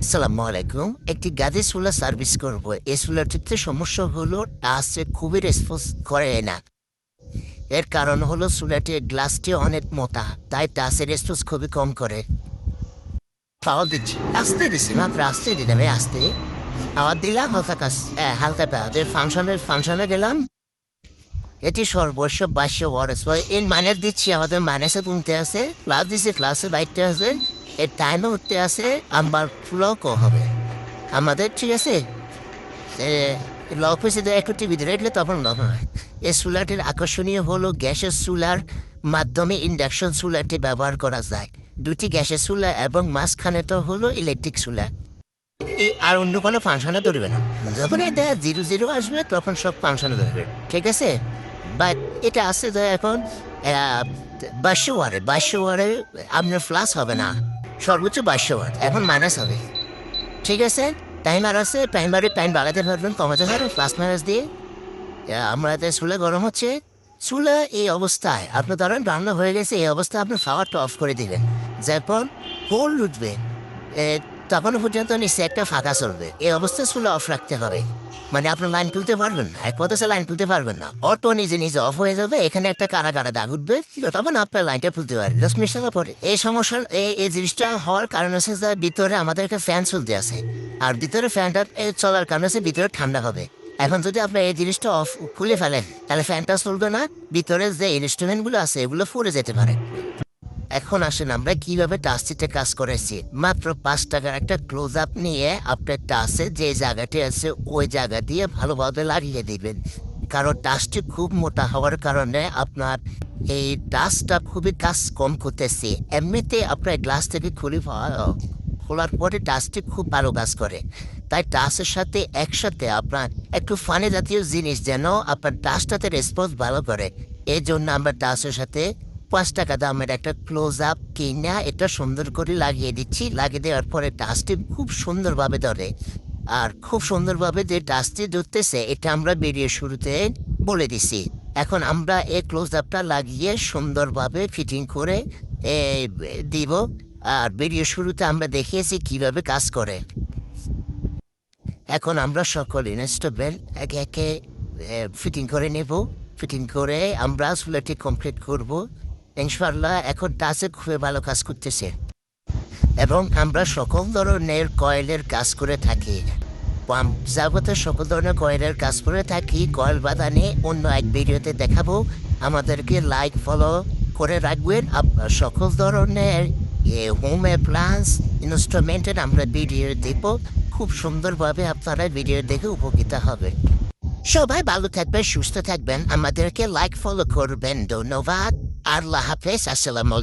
আসসালামু আলাইকুম। একটি গাড়ি চুলা সার্ভিস করব। এই চুলাটিতে সমস্যা হলো টাচে খুবই রেসপন্স করে না। এর কারণ হলো চুলাটির গ্লাসটি অনেক মোটা, তাই টাচের রেসপন্স খুবই কম করে। পাওয়ার দিচ্ছি, আসতে দিছি, মাত্র আসতে দিলাম, আসতে আবার দিলাম হালকা কাজ, হালকা পাওয়ার ফাংশনে গেলাম। এটি সর্বস্ব 2200 ওয়াট। এর মাইনাস দিচ্ছি, আমাদের মাইনাসে তুলতে আছে, প্লাস দিচ্ছি, প্লাসে বাইকতে আছে, এর টাইমে উঠতে আছে, আমার লকও হবে আমাদের, ঠিক আছে। লক হয়েছে একটু টিভিতে রাখলে তখন লক হয়। এই চুলাটির আকর্ষণীয় হলো গ্যাসের চুলার মাধ্যমে ইন্ডাকশন চুলাটি ব্যবহার করা যায়। দুটি গ্যাসের চুলা এবং মাঝখানেটা হলো ইলেকট্রিক চুলা। আর অন্য কোনো ফাংশনে ধরবে না। যখন এটা 00 আসবে তখন সব ফাংশনে ধরবে, ঠিক আছে। বাট এটা আসছে তো এখন 2200 ওয়ারে আপনার ফ্লাশ হবে না, সর্বোচ্চ 2200 ওয়াট, এখন মাইনাস হবে, ঠিক আছে। টাইমার আছে, টাইম বাড়াতে পারবেন, কমাতে পারবেন, প্লাস মাইনাস দিয়ে। আমরা চুলা গরম হচ্ছে, চুলা এই অবস্থায় আপনার ধরেন রান্না হয়ে গেছে, এই অবস্থায় আপনি পাওয়ারটা অফ করে দিবেন। যখন হোল উঠবে তখন পর্যন্ত নিচে একটা ফাঁকা চলবে, এই অবস্থায় চুলা অফ রাখতে হবে। মানে আপনার লাইন তুলতে পারবেন না, এক পথে লাইন তুলতে পারবেন না, অটো নিজে নিজে অফ হয়ে যাবে, এখানে একটা কারা কারা দাগ উঠবে, তখন আপনার লাইনটা তুলতে পারবেন 10 মিনিটের পরে। এই সমস্যা এই জিনিসটা হওয়ার কারণ হচ্ছে যে ভিতরে আমাদের একটা ফ্যান চলতে আছে, আর ভিতরে ফ্যানটা চলার কারণে হচ্ছে ভিতরে ঠান্ডা হবে। এখন যদি আপনি এই জিনিসটা অফ খুলে ফেলেন তাহলে ফ্যানটা চলবে না, ভিতরে যে ইনস্ট্রুমেন্টগুলো আছে এগুলো ফুরে যেতে পারে। এখন আসেন আমরা কিভাবে টাচটিতে কাজ করেছি। মাত্র 5 টাকার একটা ক্লোজ আপ নিয়ে আপনার টাচে যে জায়গাটি আছে ওই জায়গা দিয়ে ভালোভাবে লাগিয়ে দিবেন। কারণ টাচটি খুব মোটা হওয়ার কারণে আপনার এই টাচটা খুবই কাজ কম করতেছে। এমনিতে আপনার গ্লাস থেকে খোলার পরে টাচটি খুব ভালো কাজ করে, তাই টাচের সাথে একসাথে আপনার একটু ফানি জাতীয় জিনিস যেন আপনার টাচটাতে রেসপন্স ভালো করে, এই জন্য আমরা টাচের সাথে 5 টাকা দামের একটা ক্লোজ আপ কিনা এটা সুন্দর করে লাগিয়ে দিচ্ছি। লাগিয়ে দেওয়ার পরে টাচটি খুব সুন্দরভাবে ধরে, আর খুব সুন্দরভাবে যে টাচটি ধরতেছে এটা আমরা বেরিয়ে শুরুতে বলে দিছি। এখন আমরা এই ক্লোজ আপটা লাগিয়ে সুন্দরভাবে ফিটিং করে দিব। আর বেরিয়ে শুরুতে আমরা দেখিয়েছি কিভাবে কাজ করে। এখন আমরা সকল ইনস্টলমেন্ট একে একে ফিটিং করে নেব। ফিটিং করে আমরা চুলাটি কমপ্লিট করব ইনশাআল্লাহ। এখন টাচে খুবই ভালো কাজ করতেছে এবং আমরা সকল ধরনের কয়েলের কাজ করে থাকি। যাবতীয় সকল ধরনের কয়েলের কাজ করে থাকি। কয়েল বাঁধানে অন্য এক ভিডিওতে দেখাবো, আমাদেরকে লাইক ফলো করে রাখবেন। আপনার সকল ধরনের হোম অ্যাপ্লায়েন্স ইনস্ট্রুমেন্টের আমরা ভিডিও দেব, খুব সুন্দরভাবে আপনারা ভিডিও দেখে উপকৃত হবেন। সবাই ভালো থাকবেন, সুস্থ থাকবেন, আমাদেরকে লাইক ফলো করবেন। ধন্যবাদ। আল্লাহ হাফেজ। আসসালামু আলাইকুম।